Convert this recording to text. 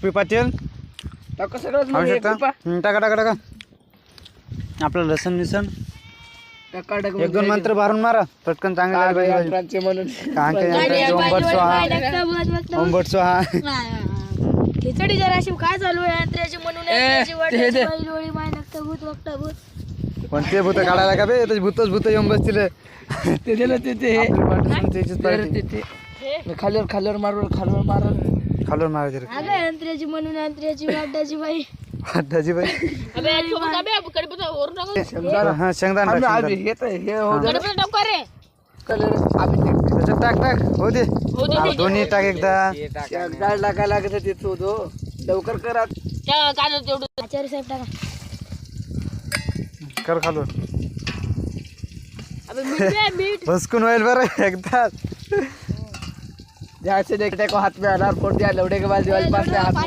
पाटील टाका सगळंच खाऊ मध्ये शकता टाका टाका टाका आपलं लसण मिसण टाका एक दोन मंत्र भारून मारा पटकन चांगलं म्हणून ओम भट स्वाहा खिचडी जराशी काय चालू आहे यंत्र्याची म्हणून यंत्र्याची वाटायची बाई लोळी माय नकटा भूत वक्ता भूत कोणते भूत काढायला का बे त्याची भूतच भूत येऊन बसतील ते दिलं ते खालीवर खालीवर मारू खालून मारायचे अगं यंत्र्याची म्हणून यंत्र्याची वाटायची बाई वाटायची बाई हा शेंगदाणा टाक टाक हो दे दोन्ही टाक एकदा डाळ टाकायला लागत ते चोदो लवकर करा आचार्य साहेब टाका कर खालून मीठ भस्कून होईल बरं एकदाच जैसे देखने को हाथ में अनार फोड़ दिया लौड़े के बाद दीवार पास से हाथ